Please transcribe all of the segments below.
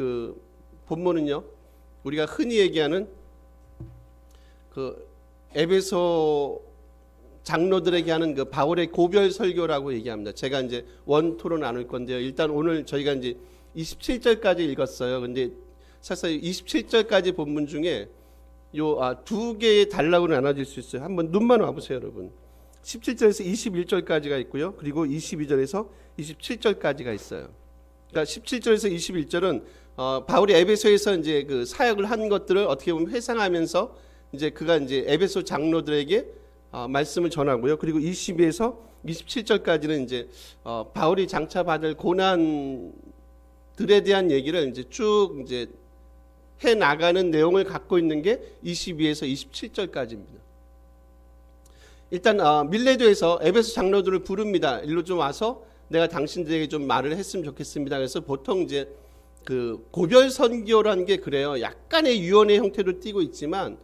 그 본문은요, 우리가 흔히 얘기하는 그 에베소 장로들에게 하는 그 바울의 고별 설교라고 얘기합니다. 제가 이제 원토로 나눌 건데요. 일단 오늘 저희가 이제 27절까지 읽었어요. 근데 사실 27절까지 본문 중에 요 두 개의 단락으로 나눠질 수 있어요. 한번 눈만 와보세요, 여러분. 17절에서 21절까지가 있고요. 그리고 22절에서 27절까지가 있어요. 그러니까 17절에서 21절은 바울이 에베소에서 이제 그 사역을 한 것들을 어떻게 보면 회상하면서 이제 그가 이제 에베소 장로들에게 말씀을 전하고요. 그리고 22에서 27절까지는 이제 바울이 장차 받을 고난들에 대한 얘기를 이제 쭉 이제 해 나가는 내용을 갖고 있는 게 22에서 27절까지입니다. 일단 밀레도에서 에베소 장로들을 부릅니다. 일로 좀 와서 내가 당신들에게 좀 말을 했으면 좋겠습니다. 그래서 보통 이제 그 고별 선교라는 게 그래요. 약간의 유언의 형태로 띠고 있지만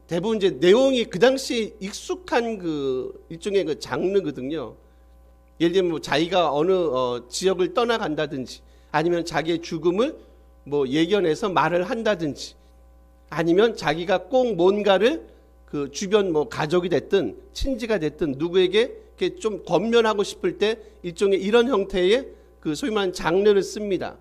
대부분 이제 내용이 그 당시 익숙한 그 일종의 그 장르거든요. 예를 들면 뭐 자기가 어느 지역을 떠나간다든지, 아니면 자기의 죽음을 뭐 예견해서 말을 한다든지, 아니면 자기가 꼭 뭔가를 그 주변 뭐 가족이 됐든 친지가 됐든 누구에게 이렇게 좀 권면하고 싶을 때 일종의 이런 형태의 그 소위 말하는 장르를 씁니다.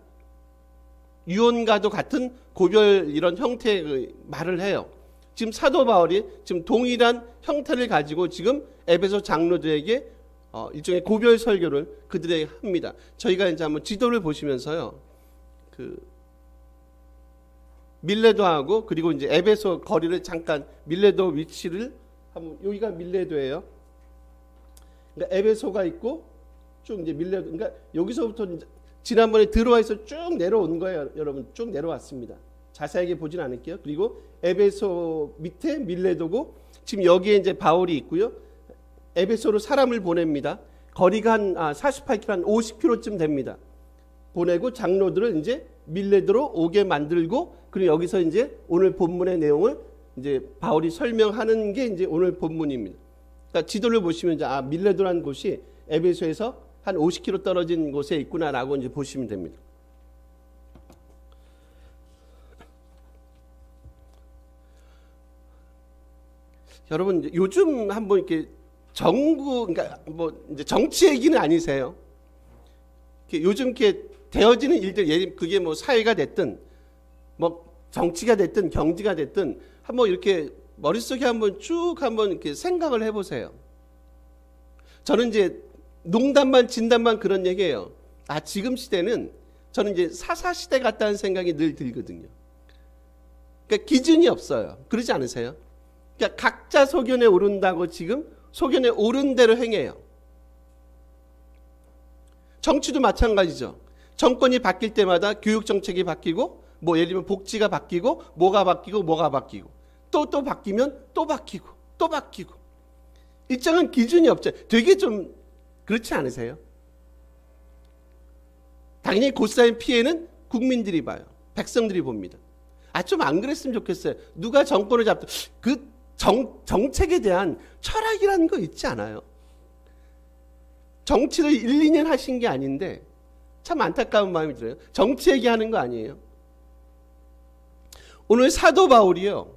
유언과도 같은 고별 이런 형태의 그 말을 해요. 지금 사도 바울이 지금 동일한 형태를 가지고 지금 에베소 장로들에게 일종의 고별 설교를 그들에게 합니다. 저희가 이제 한번 지도를 보시면서요, 그 밀레도하고 그리고 이제 에베소 거리를 잠깐, 밀레도 위치를 한번, 여기가 밀레도예요. 그러니까 에베소가 있고 쭉 이제 밀레도, 그러니까 여기서부터 이제 지난번에 들어와서 쭉 내려온 거예요, 여러분. 쭉 내려왔습니다. 자세하게 보진 않을게요. 그리고 에베소 밑에 밀레도고, 지금 여기에 이제 바울이 있고요. 에베소로 사람을 보냅니다. 거리가 한 48km, 한 50km쯤 됩니다. 보내고 장로들을 이제 밀레도로 오게 만들고, 그리고 여기서 이제 오늘 본문의 내용을 이제 바울이 설명하는 게 이제 오늘 본문입니다. 그러니까 지도를 보시면 이제 밀레도라는 곳이 에베소에서 한 50km 떨어진 곳에 있구나라고 이제 보시면 됩니다. 여러분, 이제 요즘 한번 이렇게 그러니까 뭐 이제 정치 얘기는 아니세요. 요즘 이렇게 되어지는 일들, 그게 뭐 사회가 됐든 뭐 정치가 됐든 경제가 됐든 한번 이렇게 머릿속에 한번 쭉 한번 이렇게 생각을 해보세요. 저는 이제 농담만 진담만 그런 얘기예요. 지금 시대는 저는 이제 사사시대 같다는 생각이 늘 들거든요. 그러니까 기준이 없어요. 그러지 않으세요? 그러니까 각자 소견에 오른다고 지금 소견에 오른 대로 행해요. 정치도 마찬가지죠. 정권이 바뀔 때마다 교육 정책이 바뀌고, 뭐 예를 들면 복지가 바뀌고, 뭐가 바뀌고 또 바뀌면 또 바뀌고 또 바뀌고, 일정한 기준이 없죠. 되게 좀 그렇지 않으세요? 당연히 곧 쌓인 피해는 국민들이 봐요. 백성들이 봅니다. 좀 안 그랬으면 좋겠어요. 누가 정권을 잡든 그 정책에 대한 철학이라는 거 있지 않아요? 정치를 1, 2년 하신 게 아닌데 참 안타까운 마음이 들어요. 정치 얘기하는 거 아니에요. 오늘 사도 바울이요,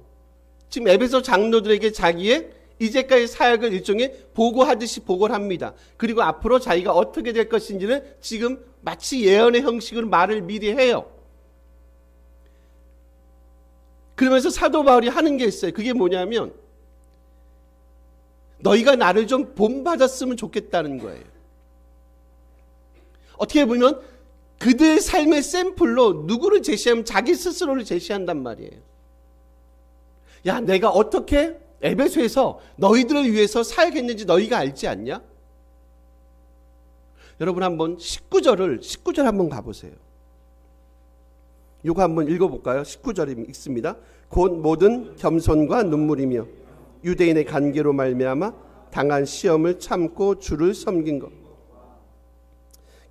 지금 에베소 장로들에게 자기의 이제까지 사역을 일종의 보고하듯이 보고를 합니다. 그리고 앞으로 자기가 어떻게 될 것인지를 지금 마치 예언의 형식으로 말을 미리 해요. 그러면서 사도 바울이 하는 게 있어요. 그게 뭐냐면, 너희가 나를 좀 본받았으면 좋겠다는 거예요. 어떻게 보면 그들 삶의 샘플로 누구를 제시하면 자기 스스로를 제시한단 말이에요. 야, 내가 어떻게 에베소에서 너희들을 위해서 사역했는지 너희가 알지 않냐? 여러분 한번 19절 한번 가보세요. 이거 한번 읽어볼까요? 19절 읽습니다. 곧 모든 겸손과 눈물이며 유대인의 간계로 말미암아 당한 시험을 참고 주를 섬긴 것.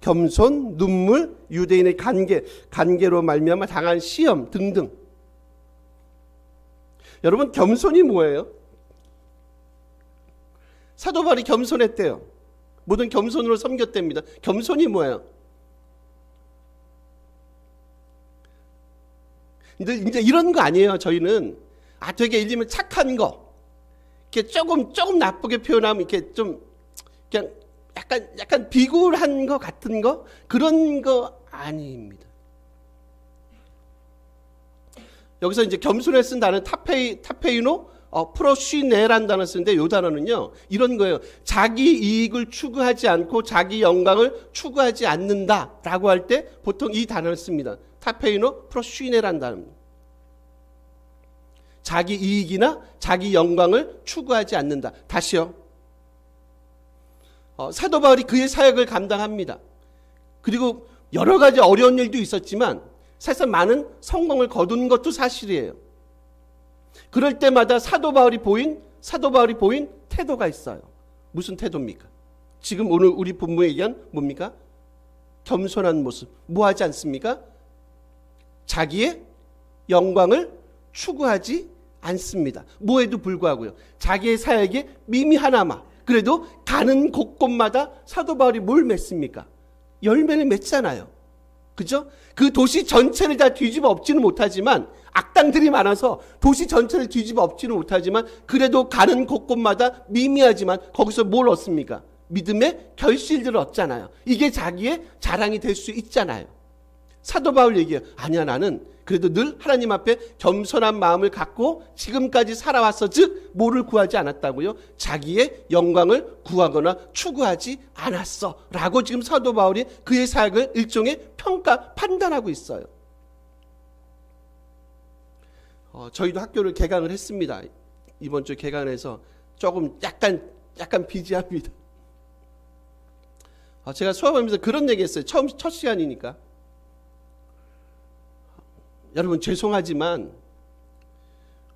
겸손, 눈물, 유대인의 간계로 말미암아 당한 시험 등등. 여러분, 겸손이 뭐예요? 사도 바울이 겸손했대요. 모든 겸손으로 섬겼답니다. 겸손이 뭐예요? 이제 이런 거 아니에요. 저희는 되게 예를 들면 착한 거, 이렇게 조금 나쁘게 표현하면 이렇게 좀 그냥 약간 비굴한 거 같은 거, 그런 거 아닙니다. 여기서 이제 겸손에 쓴 단어는 타페이노 프로쉬네라는 단어 쓰는데, 이 단어는요 이런 거예요. 자기 이익을 추구하지 않고 자기 영광을 추구하지 않는다라고 할 때 보통 이 단어를 씁니다. 타페이노 프로쉬네라는 단어입니다. 자기 이익이나 자기 영광을 추구하지 않는다. 다시요. 사도 바울이 그의 사역을 감당합니다. 그리고 여러 가지 어려운 일도 있었지만 사실 많은 성공을 거둔 것도 사실이에요. 그럴 때마다 사도 바울이 보인 태도가 있어요. 무슨 태도입니까? 지금 오늘 우리 본문에 얘기한 뭡니까? 겸손한 모습. 뭐 하지 않습니까? 자기의 영광을 추구하지 않습니다. 뭐에도 불구하고요. 자기의 사역에 미미하나마 그래도 가는 곳곳마다 사도 바울이 뭘 맺습니까? 열매를 맺잖아요. 그죠? 그 도시 전체를 다 뒤집어 엎지는 못하지만, 악당들이 많아서 도시 전체를 뒤집어 엎지는 못하지만 그래도 가는 곳곳마다 미미하지만 거기서 뭘 얻습니까? 믿음의 결실들을 얻잖아요. 이게 자기의 자랑이 될 수 있잖아요. 사도 바울 얘기해요. 아니야, 나는 그래도 늘 하나님 앞에 겸손한 마음을 갖고 지금까지 살아왔어. 즉 뭐를 구하지 않았다고요? 자기의 영광을 구하거나 추구하지 않았어 라고 지금 사도 바울이 그의 사역을 일종의 판단하고 있어요. 저희도 학교를 개강을 했습니다. 이번 주 개강해서 조금 약간 비지합니다. 제가 수업하면서 그런 얘기했어요. 첫 시간이니까. 여러분 죄송하지만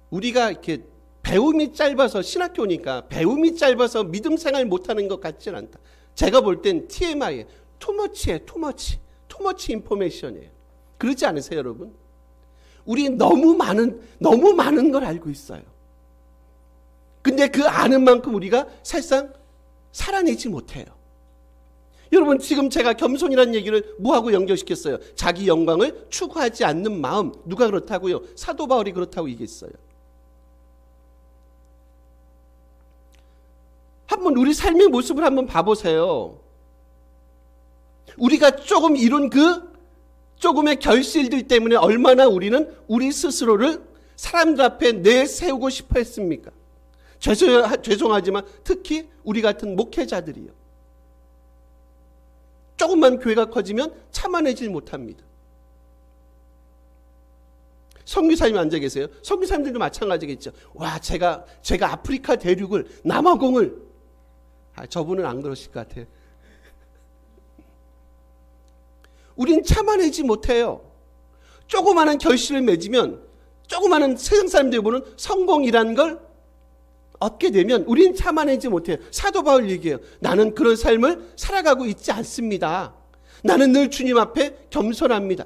우리가 이렇게 배움이 짧아서, 신학교니까 배움이 짧아서 믿음 생활 못하는 것 같지는 않다. 제가 볼 땐 TMI예요. 투머치 인포메이션이에요. 그렇지 않으세요, 여러분? 우리 너무 많은 걸 알고 있어요. 근데 그 아는 만큼 우리가 사실상 살아내지 못해요. 여러분 지금 제가 겸손이라는 얘기를 뭐하고 연결시켰어요? 자기 영광을 추구하지 않는 마음. 누가 그렇다고요? 사도 바울이 그렇다고 얘기했어요. 한번 우리 삶의 모습을 한번 봐보세요. 우리가 조금 이룬 그 조금의 결실들 때문에 얼마나 우리는 우리 스스로를 사람들 앞에 내세우고 싶어 했습니까? 죄송하지만 특히 우리 같은 목회자들이요. 조금만 교회가 커지면 참아내질 못합니다. 선교사님 앉아 계세요. 선교사님들도 마찬가지겠죠. 와, 제가 아프리카 대륙을, 남아공을, 저분은 안 그러실 것 같아요. 우린 참아내지 못해요. 조그마한 결실을 맺으면, 조그마한 세상 사람들이 보는 성공이라는 걸 얻게 되면 우린 참아내지 못해요. 사도 바울 얘기해요. 나는 그런 삶을 살아가고 있지 않습니다. 나는 늘 주님 앞에 겸손합니다.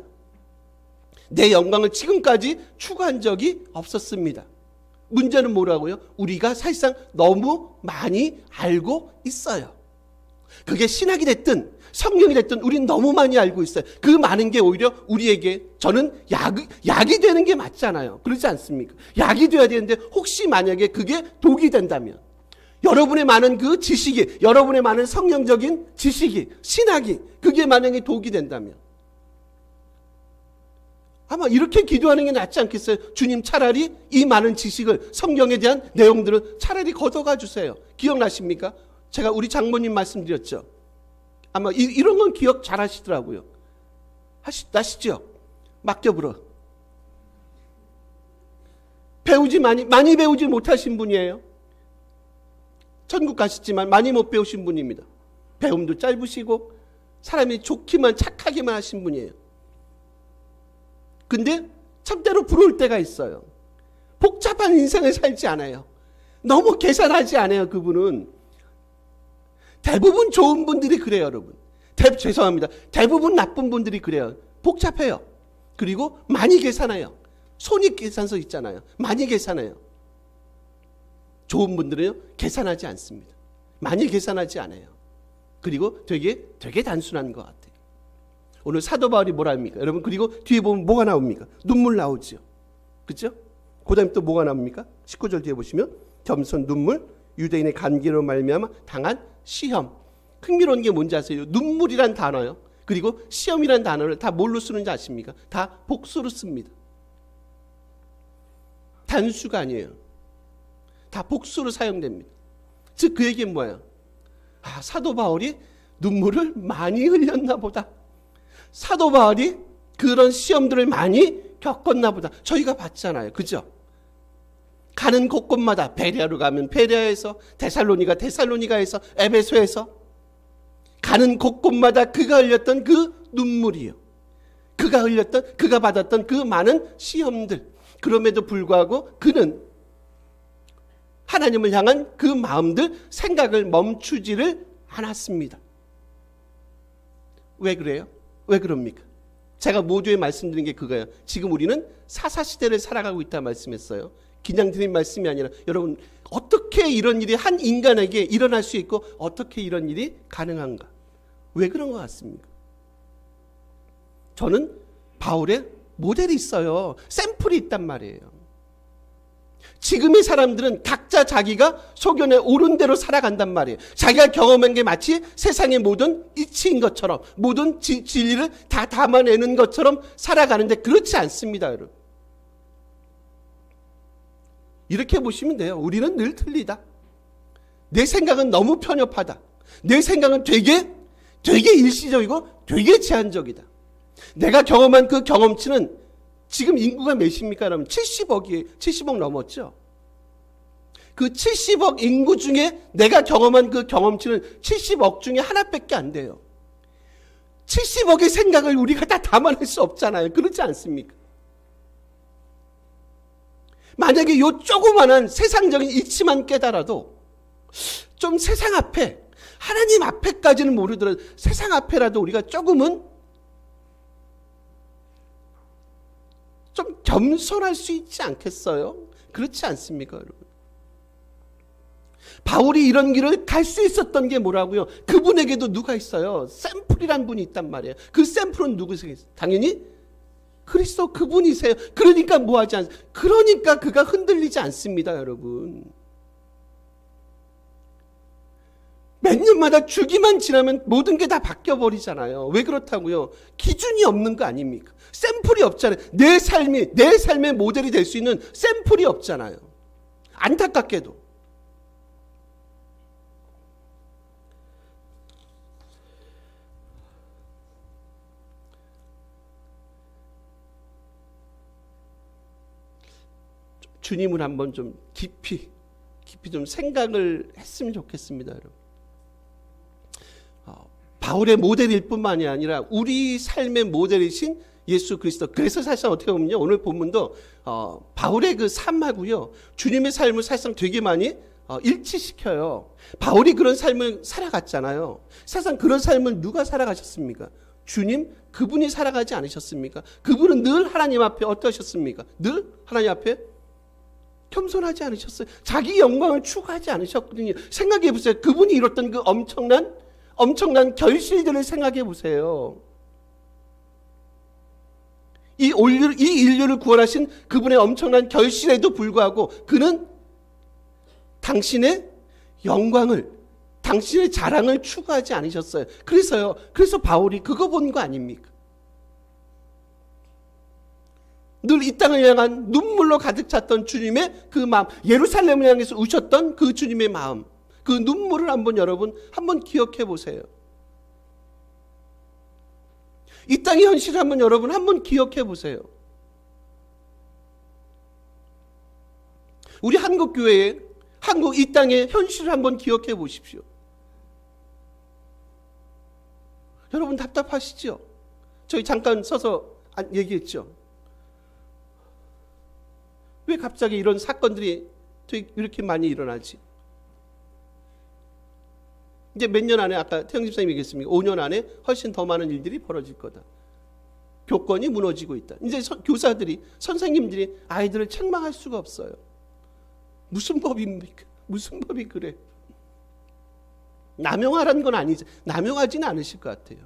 내 영광을 지금까지 추구한 적이 없었습니다. 문제는 뭐라고요? 우리가 사실상 너무 많이 알고 있어요. 그게 신학이 됐든 성령이 됐든 우린 너무 많이 알고 있어요. 그 많은 게 오히려 우리에게, 저는 약이 되는 게 맞잖아요. 그렇지 않습니까? 약이 돼야 되는데 혹시 만약에 그게 독이 된다면, 여러분의 많은 그 지식이, 여러분의 많은 성령적인 지식이, 신학이 그게 만약에 독이 된다면 아마 이렇게 기도하는 게 낫지 않겠어요? 주님, 차라리 이 많은 지식을, 성경에 대한 내용들을 차라리 걷어가 주세요. 기억나십니까? 제가 우리 장모님 말씀드렸죠. 아마 이런 건 기억 잘 하시더라고요. 아시죠? 맡겨불어. 많이 배우지 못하신 분이에요. 천국 가셨지만 많이 못 배우신 분입니다. 배움도 짧으시고 사람이 좋기만, 착하기만 하신 분이에요. 근데 참때로 부러울 때가 있어요. 복잡한 인생을 살지 않아요. 너무 계산하지 않아요, 그분은. 대부분 좋은 분들이 그래요, 여러분. 죄송합니다. 대부분 나쁜 분들이 그래요. 복잡해요. 그리고 많이 계산해요. 손익계산서 있잖아요. 많이 계산해요. 좋은 분들은요, 계산하지 않습니다. 많이 계산하지 않아요. 그리고 되게 단순한 것 같아요. 오늘 사도 바울이 뭐라 합니까? 여러분, 그리고 뒤에 보면 뭐가 나옵니까? 눈물 나오죠. 그렇죠? 그 다음에 또 뭐가 나옵니까? 19절 뒤에 보시면 겸손, 눈물, 유대인의 간기로 말미암아 당한 시험. 흥미로운 게 뭔지 아세요? 눈물이란 단어요. 그리고 시험이란 단어를 다 뭘로 쓰는지 아십니까? 다 복수로 씁니다. 단수가 아니에요. 다 복수로 사용됩니다. 즉 그 얘기는 뭐예요? 사도 바울이 눈물을 많이 흘렸나 보다. 사도 바울이 그런 시험들을 많이 겪었나 보다. 저희가 봤잖아요. 그죠? 가는 곳곳마다 베레아로 가면 베레아에서, 데살로니가에서, 에베소에서 가는 곳곳마다 그가 흘렸던 그 눈물이요. 그가 받았던 그 많은 시험들. 그럼에도 불구하고 그는 하나님을 향한 그 마음들, 생각을 멈추지를 않았습니다. 왜 그래요? 왜 그럽니까? 제가 모두에 말씀드린 게 그거예요. 지금 우리는 사사시대를 살아가고 있다 말씀했어요. 그냥 드린 말씀이 아니라 여러분, 어떻게 이런 일이 한 인간에게 일어날 수 있고 어떻게 이런 일이 가능한가? 왜 그런 것 같습니까? 저는 바울의 모델이 있어요. 샘플이 있단 말이에요. 지금의 사람들은 각자 자기가 소견에 옳은 대로 살아간단 말이에요. 자기가 경험한 게 마치 세상의 모든 이치인 것처럼, 모든 진리를 다 담아내는 것처럼 살아가는데 그렇지 않습니다, 여러분. 이렇게 보시면 돼요. 우리는 늘 틀리다. 내 생각은 너무 편협하다. 내 생각은 되게 일시적이고 되게 제한적이다. 내가 경험한 그 경험치는 지금 인구가 몇입니까? 여러분 70억 넘었죠. 그 70억 인구 중에 내가 경험한 그 경험치는 70억 중에 하나밖에 안 돼요. 70억의 생각을 우리가 다 담아낼 수 없잖아요. 그렇지 않습니까? 만약에 요 조그만한 세상적인 이치만 깨달아도 좀 세상 앞에, 하나님 앞에까지는 모르더라도 세상 앞에라도 우리가 조금은 좀 겸손할 수 있지 않겠어요? 그렇지 않습니까, 여러분? 바울이 이런 길을 갈 수 있었던 게 뭐라고요? 그분에게도 누가 있어요? 샘플이란 분이 있단 말이에요. 그 샘플은 누구세요? 당연히 그리스도 그분이세요. 그러니까 뭐하지 않습니까? 그러니까 그가 흔들리지 않습니다, 여러분. 몇 년마다 주기만 지나면 모든 게 다 바뀌어버리잖아요. 왜 그렇다고요? 기준이 없는 거 아닙니까? 샘플이 없잖아요. 내 삶의 모델이 될 수 있는 샘플이 없잖아요. 안타깝게도. 주님을 한번 좀 깊이 좀 생각을 했으면 좋겠습니다, 여러분. 바울의 모델일 뿐만이 아니라 우리 삶의 모델이신 예수 그리스도. 그래서 사실상 어떻게 보면요, 오늘 본문도 바울의 그 삶하고요, 주님의 삶을 사실상 되게 많이 일치시켜요. 바울이 그런 삶을 살아갔잖아요. 사실상 그런 삶을 누가 살아가셨습니까? 주님, 그분이 살아가지 않으셨습니까? 그분은 늘 하나님 앞에 어떠셨습니까? 늘 하나님 앞에 겸손하지 않으셨어요. 자기 영광을 추구하지 않으셨거든요. 생각해 보세요. 그분이 이뤘던 그 엄청난 결실들을 생각해 보세요. 이 인류를 구원하신 그분의 엄청난 결실에도 불구하고 그는 당신의 영광을, 당신의 자랑을 추구하지 않으셨어요. 그래서 바울이 그거 본 거 아닙니까? 늘 이 땅을 향한 눈물로 가득 찼던 주님의 그 마음, 예루살렘을 향해서 우셨던 그 주님의 마음, 그 눈물을 여러분 한번 기억해 보세요. 이 땅의 현실을 여러분 한번 기억해 보세요. 우리 한국교회의 이 땅의 현실을 한번 기억해 보십시오. 여러분 답답하시죠? 저희 잠깐 서서 얘기했죠. 왜 갑자기 이런 사건들이 이렇게 많이 일어나지? 이제 몇 년 안에, 아까 태영 집사님이 얘기했습니다. 5년 안에 훨씬 더 많은 일들이 벌어질 거다. 교권이 무너지고 있다. 이제 교사들이, 선생님들이 아이들을 책망할 수가 없어요. 무슨 법입니까? 무슨 법이 그래? 남용하라는 건 아니지. 남용하지는 않으실 것 같아요.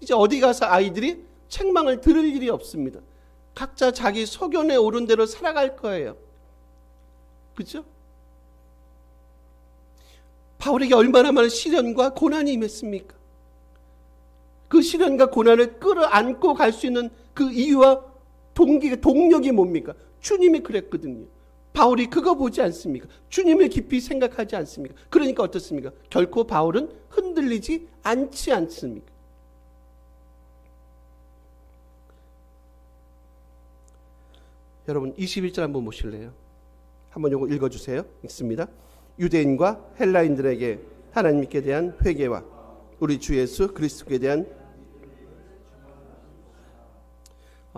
이제 어디 가서 아이들이 책망을 들을 일이 없습니다. 각자 자기 소견에 오른 대로 살아갈 거예요. 그렇죠? 바울에게 얼마나 많은 시련과 고난이 임했습니까? 그 시련과 고난을 끌어안고 갈 수 있는 그 이유와 동력이 뭡니까? 주님이 그랬거든요. 바울이 그거 보지 않습니까? 주님을 깊이 생각하지 않습니까? 그러니까 어떻습니까? 결코 바울은 흔들리지 않지 않습니까? 여러분 21절 한번 보실래요? 한번 요거 읽어주세요. 읽습니다. 유대인과 헬라인들에게 하나님께 대한 회개와 우리 주 예수 그리스도께 대한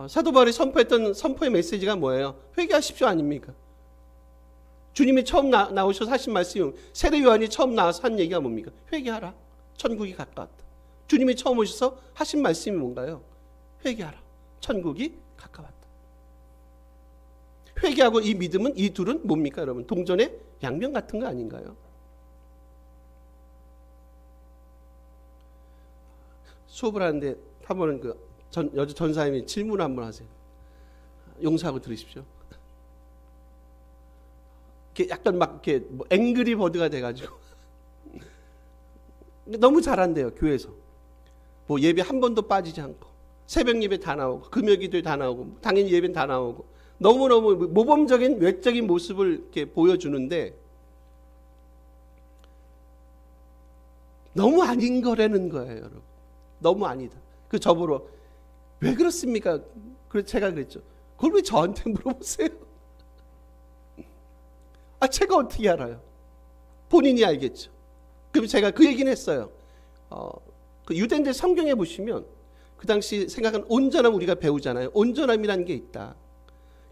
사도 바울이 선포했던 선포의 메시지가 뭐예요? 회개하십시오 아닙니까? 주님이 처음 나오셔서 하신 말씀이 세례 요한이 처음 나와서 한 얘기가 뭡니까? 회개하라. 천국이 가까웠다. 주님이 처음 오셔서 하신 말씀이 뭔가요? 회개하라. 천국이 가까웠다. 회개하고 이 믿음은 이 둘은 뭡니까 여러분? 동전의 양면 같은 거 아닌가요? 수업을 하는데 한 번은 여자 전사님이 질문 한번 하세요. 용서하고 들으십시오. 약간 막 이렇게 앵그리 버드가 돼가지고 너무 잘한대요 교회에서. 뭐 예배 한 번도 빠지지 않고 새벽 예배 다 나오고 금요기도에 다 나오고 당연히 예배는 다 나오고 너무너무 모범적인 외적인 모습을 이렇게 보여주는데 너무 아닌 거라는 거예요, 여러분. 너무 아니다. 그 저보러 왜 그렇습니까? 그래서 제가 그랬죠. 그걸 왜 저한테 물어보세요? 제가 어떻게 알아요? 본인이 알겠죠. 그럼 제가 그 얘기는 했어요. 그 유대인들 성경에 보시면 그 당시 생각한 온전함 우리가 배우잖아요. 온전함이라는 게 있다.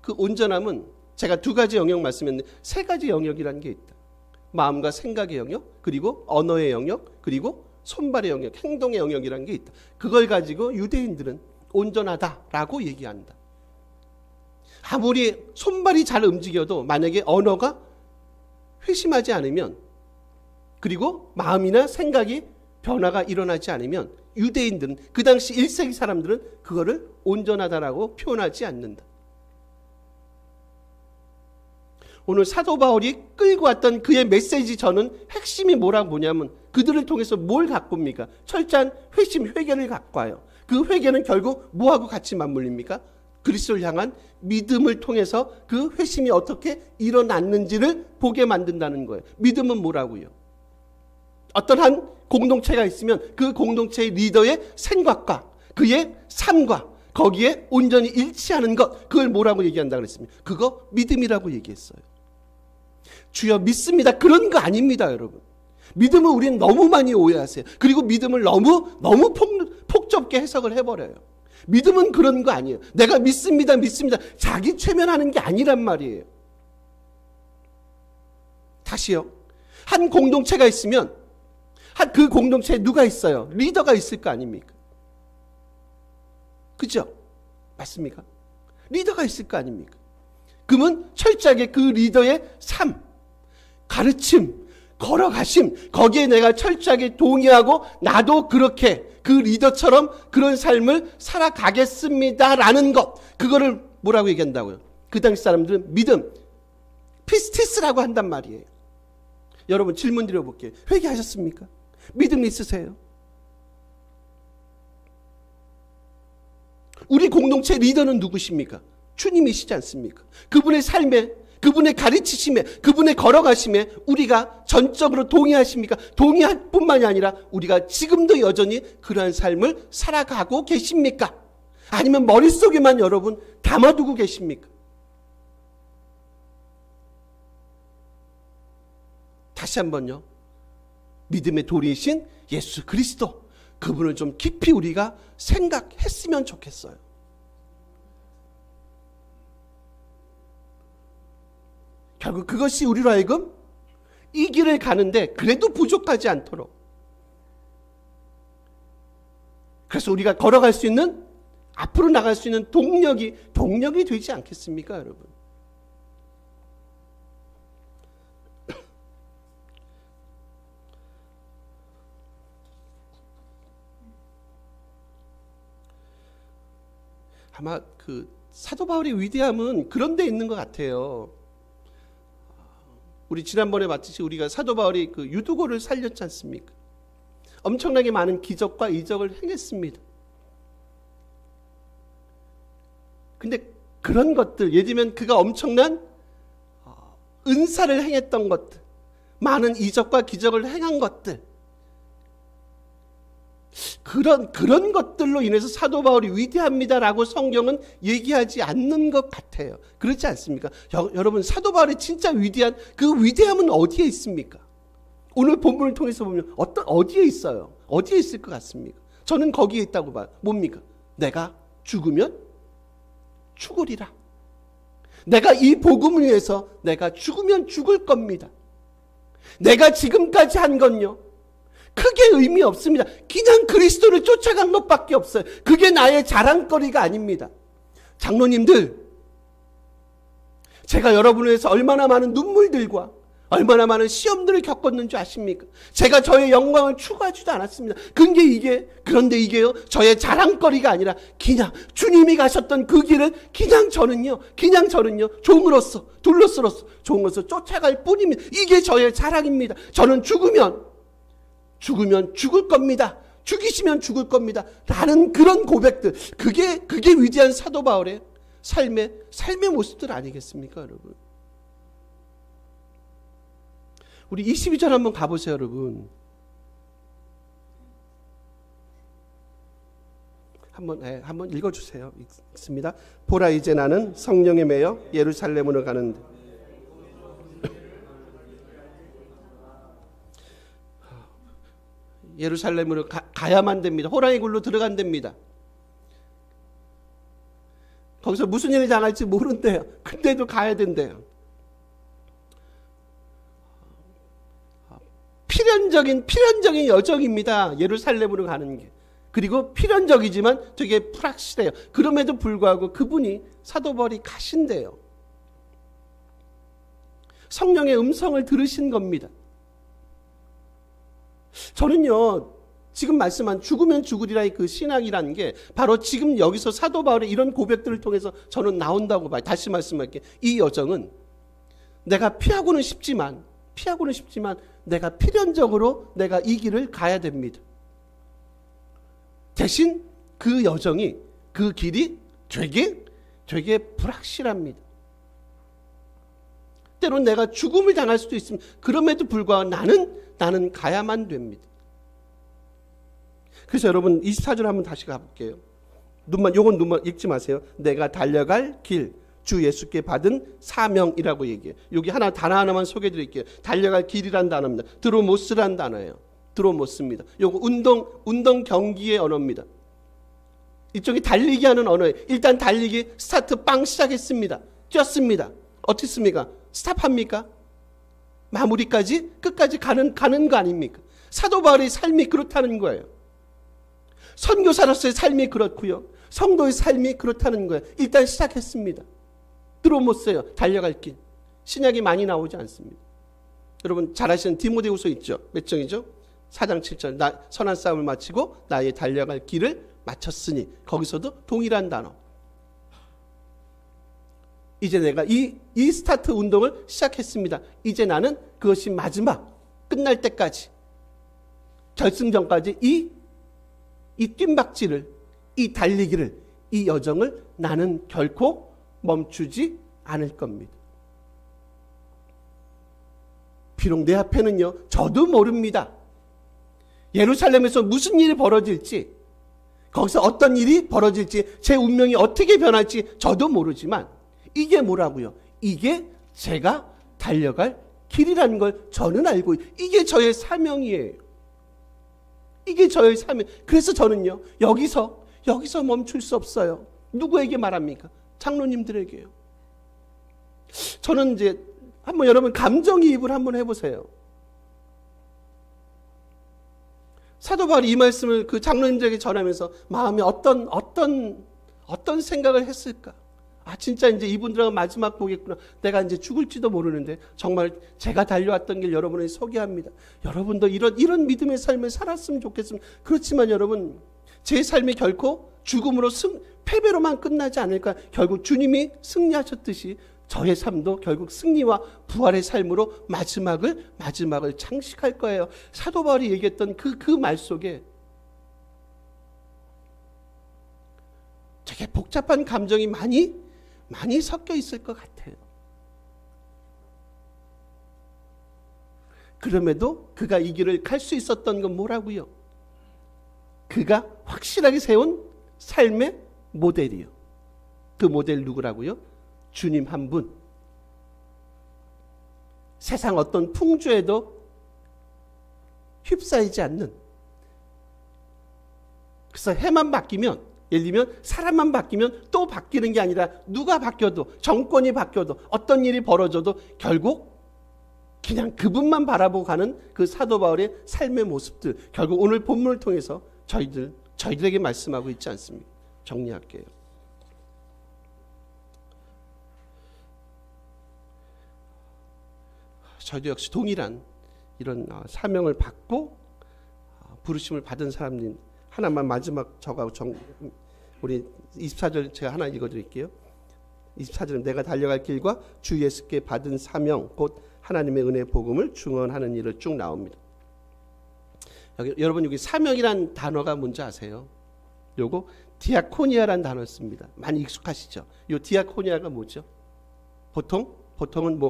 그 온전함은 제가 두 가지 영역 말씀했는데 세 가지 영역이라는 게 있다. 마음과 생각의 영역, 그리고 언어의 영역, 그리고 손발의 영역, 행동의 영역이라는 게 있다. 그걸 가지고 유대인들은 온전하다라고 얘기한다. 아무리 손발이 잘 움직여도 만약에 언어가 회심하지 않으면 그리고 마음이나 생각이 변화가 일어나지 않으면 유대인들은 그 당시 1세기 사람들은 그거를 온전하다라고 표현하지 않는다. 오늘 사도 바울이 끌고 왔던 그의 메시지 저는 핵심이 뭐냐면 그들을 통해서 뭘 갖고 옵니까? 철저한 회심, 회개를 갖고 와요. 그 회개는 결국 뭐하고 같이 맞물립니까? 그리스도를 향한 믿음을 통해서 그 회심이 어떻게 일어났는지를 보게 만든다는 거예요. 믿음은 뭐라고요? 어떤 한 공동체가 있으면 그 공동체의 리더의 생각과 그의 삶과 거기에 온전히 일치하는 것, 그걸 뭐라고 얘기한다 그랬습니다. 그거 믿음이라고 얘기했어요. 주여 믿습니다. 그런 거 아닙니다, 여러분. 믿음을 우리는 너무 많이 오해하세요. 그리고 믿음을 너무 폭좁게 해석을 해버려요. 믿음은 그런 거 아니에요. 내가 믿습니다. 자기 최면하는 게 아니란 말이에요. 다시요. 한 공동체가 있으면 그 공동체에 누가 있어요? 리더가 있을 거 아닙니까? 그죠? 맞습니까? 리더가 있을 거 아닙니까? 그러면 철저하게 그 리더의 삶, 가르침, 걸어가심, 거기에 내가 철저하게 동의하고 나도 그렇게 그 리더처럼 그런 삶을 살아가겠습니다라는 것, 그거를 뭐라고 얘기한다고요? 그 당시 사람들은 믿음, 피스티스라고 한단 말이에요. 여러분 질문 드려볼게요. 회개하셨습니까? 믿음 있으세요? 우리 공동체 리더는 누구십니까? 주님이시지 않습니까? 그분의 삶에, 그분의 가르치심에, 그분의 걸어가심에 우리가 전적으로 동의하십니까? 동의할 뿐만이 아니라 우리가 지금도 여전히 그러한 삶을 살아가고 계십니까? 아니면 머릿속에만 여러분 담아두고 계십니까? 다시 한번요. 믿음의 도리이신 예수 그리스도, 그분을 좀 깊이 우리가 생각했으면 좋겠어요. 결국 그것이 우리로 하여금 이 길을 가는데 그래도 부족하지 않도록, 그래서 우리가 걸어갈 수 있는, 앞으로 나갈 수 있는 동력이 되지 않겠습니까, 여러분? 아마 그 사도 바울의 위대함은 그런 데 있는 것 같아요. 우리 지난번에 봤듯이 우리가 사도 바울이 그 유두고를 살렸지 않습니까? 엄청나게 많은 기적과 이적을 행했습니다. 근데 그런 것들, 예를 들면 그가 엄청난 은사를 행했던 것들, 많은 이적과 기적을 행한 것들, 그런 것들로 인해서 사도 바울이 위대합니다라고 성경은 얘기하지 않는 것 같아요. 그렇지 않습니까? 여러분, 사도 바울이 진짜 위대한 그 위대함은 어디에 있습니까? 오늘 본문을 통해서 보면 어디에 있어요? 어디에 있을 것 같습니까? 저는 거기에 있다고 봐요. 뭡니까? 내가 죽으면 죽으리라. 내가 이 복음을 위해서 내가 죽으면 죽을 겁니다. 내가 지금까지 한 건요, 크게 의미 없습니다. 그냥 그리스도를 쫓아간 것밖에 없어요. 그게 나의 자랑거리가 아닙니다. 장로님들, 제가 여러분을 위해서 얼마나 많은 눈물들과 얼마나 많은 시험들을 겪었는지 아십니까? 제가 저의 영광을 추구하지도 않았습니다. 그런데 이게요, 저의 자랑거리가 아니라 그냥 주님이 가셨던 그 길을 그냥 저는요 종으로서, 둘로서로서 종으로서 쫓아갈 뿐입니다. 이게 저의 자랑입니다. 저는 죽으면 죽을 겁니다. 죽이시면 죽을 겁니다. 라는 그런 고백들, 그게 위대한 사도 바울의 삶의 모습들 아니겠습니까, 여러분? 우리 22절 한번 가보세요, 여러분. 한번 읽어주세요. 읽습니다. 보라, 이제 나는 성령에 매여 예루살렘으로 가는데. 예루살렘으로 가야만 됩니다. 호랑이 굴로 들어간답니다. 거기서 무슨 일이 당할지 모른대요. 근데도 가야 된대요. 필연적인 여정입니다. 예루살렘으로 가는 게. 그리고 필연적이지만 되게 불확실해요. 그럼에도 불구하고 그분이 사도 바울이 가신대요. 성령의 음성을 들으신 겁니다. 저는요, 지금 말씀한 죽으면 죽으리라의 그 신앙이라는 게 바로 지금 여기서 사도 바울의 이런 고백들을 통해서 저는 나온다고 봐요. 다시 말씀할게요. 이 여정은 내가 피하고는 싶지만 내가 필연적으로 내가 이 길을 가야 됩니다. 대신 그 여정이, 그 길이 되게 불확실합니다. 때론 내가 죽음을 당할 수도 있습니다. 그럼에도 불구하고 나는 가야만 됩니다. 그래서 여러분 24절 한번 다시 가볼게요. 눈만 읽지 마세요. 내가 달려갈 길, 주 예수께 받은 사명이라고 얘기해요. 여기 단어 하나만 소개해 드릴게요. 달려갈 길이란 단어입니다. 드로모스란 단어예요. 드로모스입니다. 요거 운동 경기의 언어입니다. 이쪽이 달리기 하는 언어예요. 일단 달리기 스타트 빵 시작했습니다. 뛰었습니다. 어떻게 습니까? 스탑합니까? 마무리까지 끝까지 가는 거 아닙니까? 사도 바울의 삶이 그렇다는 거예요. 선교사로서의 삶이 그렇고요. 성도의 삶이 그렇다는 거예요. 일단 시작했습니다. 드로모스예요. 달려갈 길. 신약이 많이 나오지 않습니다. 여러분 잘 아시는 디모데후서 있죠? 몇 장이죠? 4장 7절. 나 선한 싸움을 마치고 나의 달려갈 길을 마쳤으니. 거기서도 동일한 단어. 이제 내가 이 스타트 운동을 시작했습니다. 이제 나는 그것이 마지막 끝날 때까지, 결승전까지 이 뜀박질을, 이 달리기를, 이 여정을 나는 결코 멈추지 않을 겁니다. 비록 내 앞에는요, 저도 모릅니다. 예루살렘에서 무슨 일이 벌어질지, 거기서 어떤 일이 벌어질지, 제 운명이 어떻게 변할지 저도 모르지만, 이게 뭐라고요? 이게 제가 달려갈 길이라는 걸 저는 알고, 이게 저의 사명이에요. 이게 저의 사명. 그래서 저는요, 여기서 멈출 수 없어요. 누구에게 말합니까? 장로님들에게요. 저는 이제 한번 여러분 감정이입을 한번 해보세요. 사도 바울이 이 말씀을 그 장로님들에게 전하면서 마음에 어떤 생각을 했을까? 아, 진짜 이제 이분들하고 마지막 보겠구나. 내가 이제 죽을지도 모르는데 정말 제가 달려왔던 길 여러분에게 소개합니다. 여러분도 이런 믿음의 삶을 살았으면 좋겠습니다. 그렇지만 여러분, 제 삶이 결코 죽음으로 패배로만 끝나지 않을까. 결국 주님이 승리하셨듯이 저의 삶도 결국 승리와 부활의 삶으로 마지막을 장식할 거예요. 사도 바울이 얘기했던 그 말 속에 되게 복잡한 감정이 많이 섞여 있을 것 같아요. 그럼에도 그가 이 길을 갈 수 있었던 건 뭐라고요? 그가 확실하게 세운 삶의 모델이요. 그 모델 누구라고요? 주님 한 분. 세상 어떤 풍조에도 휩싸이지 않는. 그래서 해만 바뀌면, 예를 들면 사람만 바뀌면 또 바뀌는 게 아니라 누가 바뀌어도, 정권이 바뀌어도, 어떤 일이 벌어져도 결국 그냥 그분만 바라보고 가는 그 사도 바울의 삶의 모습들, 결국 오늘 본문을 통해서 저희들에게 말씀하고 있지 않습니까? 정리할게요. 저희도 역시 동일한 이런 사명을 받고 부르심을 받은 사람들 하나만 마지막 우리 24절 제가 하나 읽어드릴게요. 24절은 내가 달려갈 길과 주 예수께 받은 사명 곧 하나님의 은혜 복음을 증언하는 일을 쭉 나옵니다. 여러분 여기 사명이란 단어가 뭔지 아세요? 요거 디아코니아라는 단어 씁니다. 많이 익숙하시죠? 요 디아코니아가 뭐죠? 보통은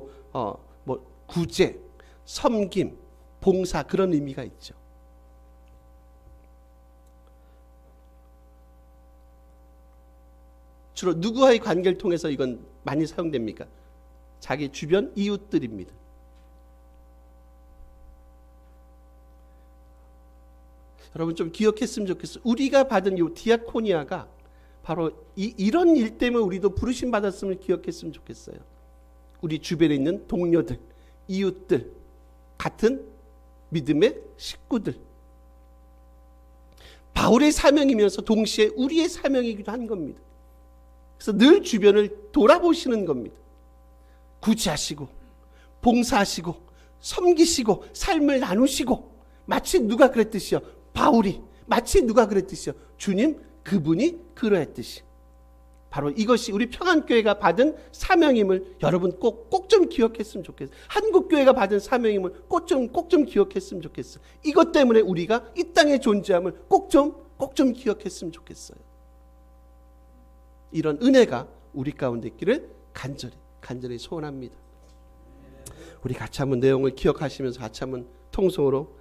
구제, 섬김, 봉사 그런 의미가 있죠. 주로 누구와의 관계를 통해서 이건 많이 사용됩니까? 자기 주변 이웃들입니다. 여러분 좀 기억했으면 좋겠어요. 우리가 받은 이 디아코니아가 바로 이런 일 때문에 우리도 부르심 받았음을 기억했으면 좋겠어요. 우리 주변에 있는 동료들, 이웃들, 같은 믿음의 식구들. 바울의 사명이면서 동시에 우리의 사명이기도 한 겁니다. 그래서 늘 주변을 돌아보시는 겁니다. 구제하시고 봉사하시고 섬기시고 삶을 나누시고 마치 누가 그랬듯이요. 바울이 마치 누가 그랬듯이요. 주님 그분이 그러했듯이. 바로 이것이 우리 평안교회가 받은 사명임을 여러분 꼭 좀 기억했으면 좋겠어요. 한국교회가 받은 사명임을 꼭 좀 기억했으면 좋겠어요. 이것 때문에 우리가 이 땅에 존재함을 꼭 좀 기억했으면 좋겠어요. 이런 은혜가 우리 가운데 있기를 간절히 소원합니다. 우리 같이 한번 내용을 기억하시면서 같이 한번 통성으로